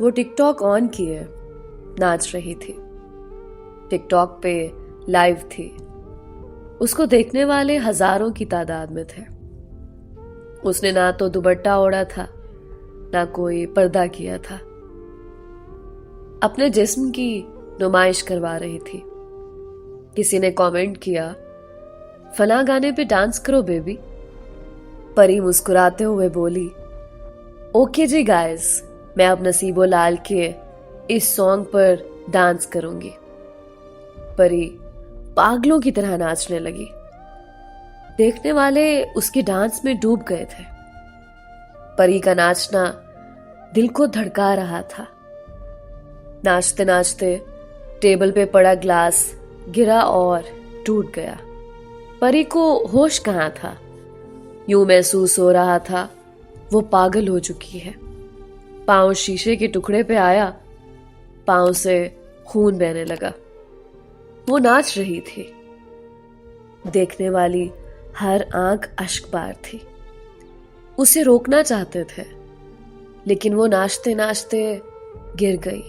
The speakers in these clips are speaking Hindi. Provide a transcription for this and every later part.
वो टिकटॉक ऑन किए नाच रही थी। टिकटॉक पे लाइव थी। उसको देखने वाले हजारों की तादाद में थे। उसने ना तो दुपट्टा ओढ़ा था, ना कोई पर्दा किया था। अपने जिस्म की नुमाइश करवा रही थी। किसी ने कमेंट किया, फला गाने पे डांस करो बेबी। परी मुस्कुराते हुए बोली, ओके जी गाइस, मैं अब नसीबो लाल के इस सॉन्ग पर डांस करूंगी। परी पागलों की तरह नाचने लगी। देखने वाले उसके डांस में डूब गए थे। परी का नाचना दिल को धड़का रहा था। नाचते नाचते टेबल पे पड़ा ग्लास गिरा और टूट गया। परी को होश कहाँ था। यूं महसूस हो रहा था वो पागल हो चुकी है। पांव शीशे के टुकड़े पे आया, पांव से खून बहने लगा। वो नाच रही थी। देखने वाली हर आंख अश्कबार थी। उसे रोकना चाहते थे, लेकिन वो नाचते नाचते गिर गई।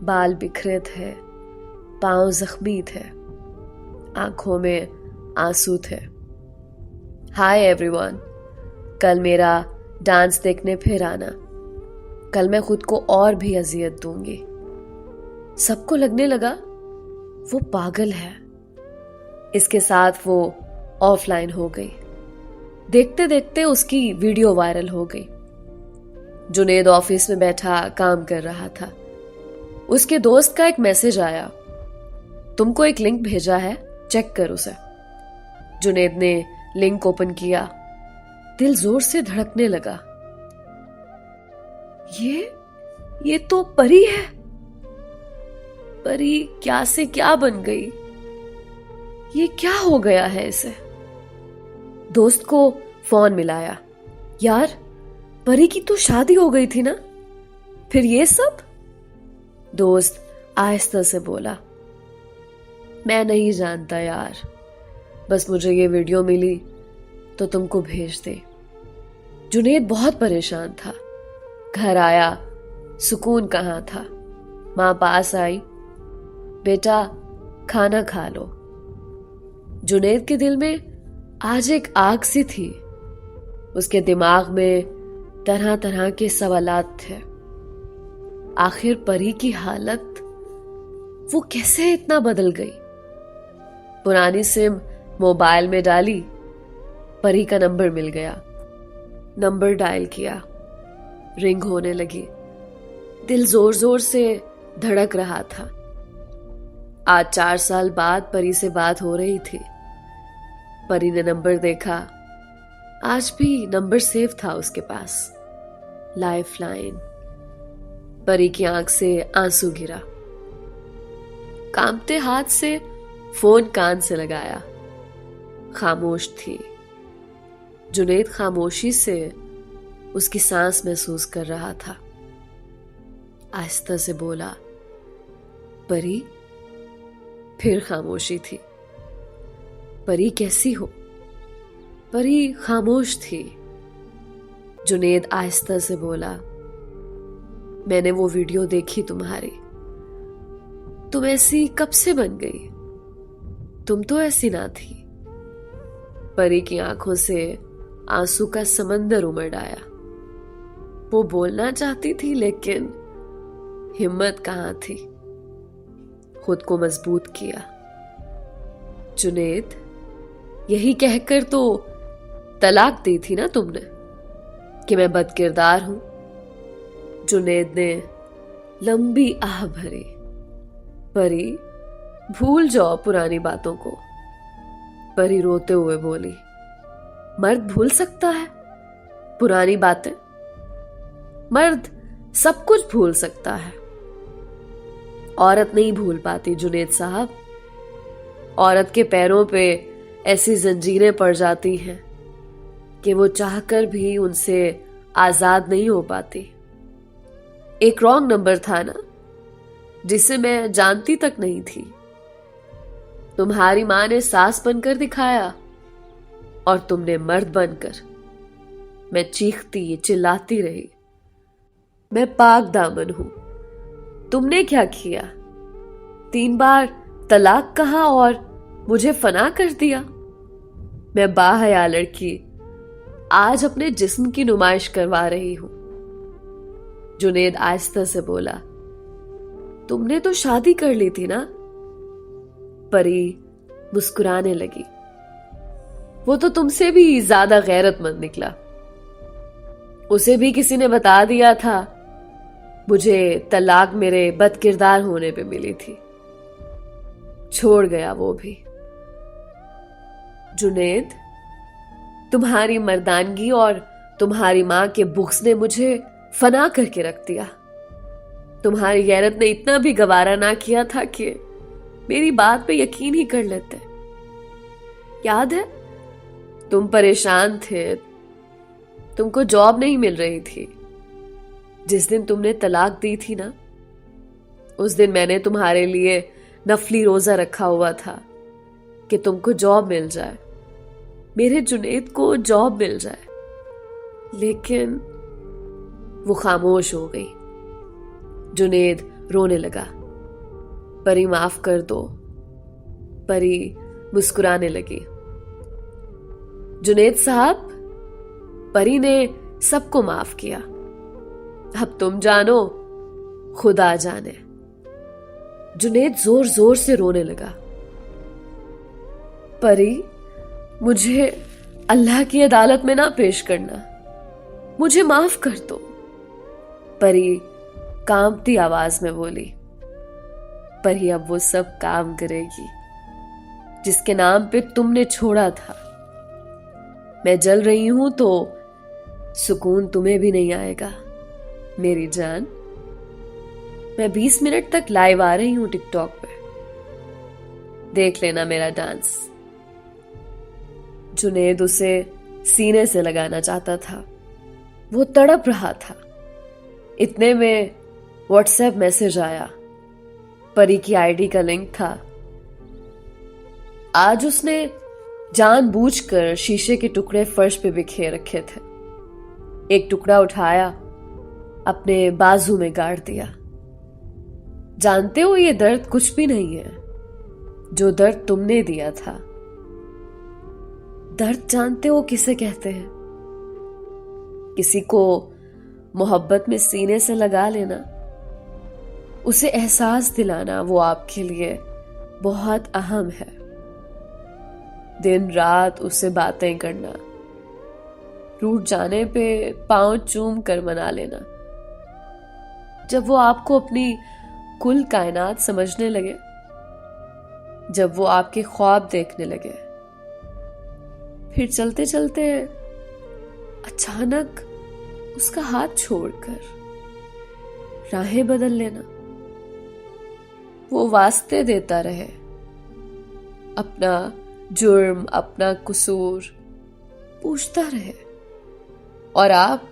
बाल बिखरे थे, पांव जख्मी थे, आंखों में आंसू थे। हाय एवरीवन, कल मेरा डांस देखने फिर आना। कल मैं खुद को और भी अजियत दूंगी। सबको लगने लगा वो पागल है। इसके साथ वो ऑफलाइन हो गई। देखते देखते उसकी वीडियो वायरल हो गई। जुनेद ऑफिस में बैठा काम कर रहा था। उसके दोस्त का एक मैसेज आया, तुमको एक लिंक भेजा है, चेक कर उसे। जुनेद ने लिंक ओपन किया। दिल जोर से धड़कने लगा। ये तो परी है। परी क्या से क्या बन गई। ये क्या हो गया है इसे। दोस्त को फोन मिलाया। यार, परी की तो शादी हो गई थी ना, फिर ये सब। दोस्त आहिस्ता से बोला, मैं नहीं जानता यार, बस मुझे ये वीडियो मिली तो तुमको भेज दे। जुनेद बहुत परेशान था। घर आया, सुकून कहाँ था। माँ पास आई, बेटा खाना खा लो। जुनेद के दिल में आज एक आग सी थी। उसके दिमाग में तरह तरह के सवालात थे। आखिर परी की हालत वो कैसे इतना बदल गई। पुरानी सिम मोबाइल में डाली, परी का नंबर मिल गया। नंबर डायल किया, रिंग होने लगी। दिल जोर जोर से धड़क रहा था। आज 4 साल बाद परी से बात हो रही थी। परी ने नंबर देखा। आज भी नंबर सेव था उसके पास, लाइफ लाइन। परी की आंख से आंसू गिरा। कांपते हाथ से फोन कान से लगाया। खामोश थी। जुनेद खामोशी से उसकी सांस महसूस कर रहा था। आहिस्ता से बोला, परी। फिर खामोशी थी। परी कैसी हो। परी खामोश थी। जुनेद आहिस्ता से बोला, मैंने वो वीडियो देखी तुम्हारी। तुम ऐसी कब से बन गई। तुम तो ऐसी ना थी। परी की आंखों से आंसू का समंदर उमड़ आया। वो बोलना चाहती थी, लेकिन हिम्मत कहाँ थी। खुद को मजबूत किया। जुनेद, यही कहकर तो तलाक दी थी ना तुमने कि मैं बदकिरदार हूं। जुनेद ने लंबी आह भरी। परी, भूल जाओ पुरानी बातों को। परी रोते हुए बोली, मर्द भूल सकता है पुरानी बातें। मर्द सब कुछ भूल सकता है, औरत नहीं भूल पाती जुनेद साहब। औरत के पैरों पे ऐसी जंजीरें पड़ जाती हैं कि वो चाहकर भी उनसे आजाद नहीं हो पाती। एक रॉन्ग नंबर था ना, जिसे मैं जानती तक नहीं थी। तुम्हारी मां ने सास बनकर दिखाया और तुमने मर्द बनकर। मैं चीखती चिल्लाती रही। मैं पाक दामन हूं। तुमने क्या किया? 3 बार तलाक कहा और मुझे फना कर दिया। मैं बाहया लड़की आज अपने जिस्म की नुमाइश करवा रही हूं। जुनेद आहिस्ता से बोला, तुमने तो शादी कर ली थी ना? परी मुस्कुराने लगी। वो तो तुमसे भी ज्यादा गैरतमंद निकला। उसे भी किसी ने बता दिया था। मुझे तलाक मेरे बदकिरदार होने पे मिली थी। छोड़ गया वो भी। जुनेद, तुम्हारी मर्दानगी और तुम्हारी मां के बुग़्ज़ ने मुझे फना करके रख दिया। तुम्हारी गैरत ने इतना भी गवारा ना किया था कि मेरी बात पे यकीन ही कर लेते। याद है, तुम परेशान थे, तुमको जॉब नहीं मिल रही थी। जिस दिन तुमने तलाक दी थी ना, उस दिन मैंने तुम्हारे लिए नफली रोजा रखा हुआ था कि तुमको जॉब मिल जाए, मेरे जुनेद को जॉब मिल जाए। लेकिन वो खामोश हो गई। जुनेद रोने लगा। परी माफ कर दो। परी मुस्कुराने लगी। जुनेद साहब, परी ने सबको माफ किया। अब तुम जानो, खुदा जाने। जुनेद जोर जोर से रोने लगा। परी, मुझे अल्लाह की अदालत में ना पेश करना, मुझे माफ कर दो। परी कांपती आवाज में बोली। परी अब वो सब काम करेगी जिसके नाम पे तुमने छोड़ा था। मैं जल रही हूं तो सुकून तुम्हें भी नहीं आएगा मेरी जान। मैं 20 मिनट तक लाइव आ रही हूं टिकटॉक पे, देख लेना मेरा डांस। जुनेद उसे सीने से लगाना चाहता था। वो तड़प रहा था। इतने में व्हाट्सएप मैसेज आया। परी की आईडी का लिंक था। आज उसने जानबूझकर शीशे के टुकड़े फर्श पे बिखेर रखे थे। एक टुकड़ा उठाया, अपने बाजू में गाड़ दिया। जानते हो, ये दर्द कुछ भी नहीं है जो दर्द तुमने दिया था। दर्द जानते हो किसे कहते हैं? किसी को मोहब्बत में सीने से लगा लेना, उसे एहसास दिलाना, वो आपके लिए बहुत अहम है। दिन रात उससे बातें करना, रूठ जाने पे पांव चूम कर मना लेना। जब वो आपको अपनी कुल कायनात समझने लगे, जब वो आपके ख्वाब देखने लगे, फिर चलते चलते अचानक उसका हाथ छोड़कर राहें बदल लेना। वो वास्ते देता रहे, अपना जुर्म, अपना कसूर पूछता रहे, और आप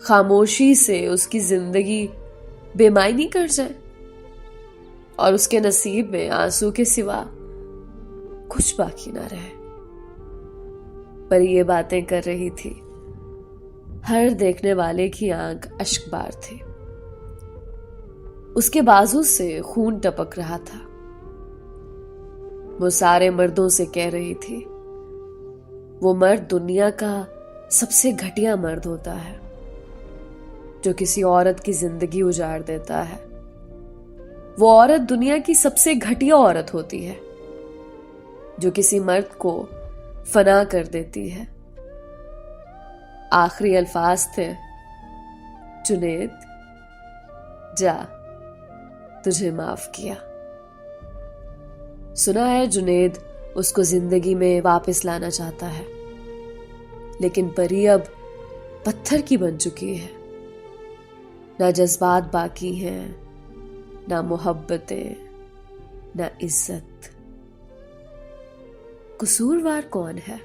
खामोशी से उसकी जिंदगी बेमायनी कर जाए और उसके नसीब में आंसू के सिवा कुछ बाकी ना रहे। पर ये बातें कर रही थी, हर देखने वाले की आंख अश्कबार थी। उसके बाजू से खून टपक रहा था। वो सारे मर्दों से कह रही थी, वो मर्द दुनिया का सबसे घटिया मर्द होता है जो किसी औरत की जिंदगी उजाड़ देता है। वो औरत दुनिया की सबसे घटिया औरत होती है जो किसी मर्द को फना कर देती है। आखिरी अल्फाज थे, जुनेद जा, तुझे माफ किया। सुना है जुनेद उसको जिंदगी में वापस लाना चाहता है, लेकिन परी अब पत्थर की बन चुकी है। ना जज्बात बाकी हैं, ना मोहब्बतें, ना इज्जत। कसूरवार कौन है?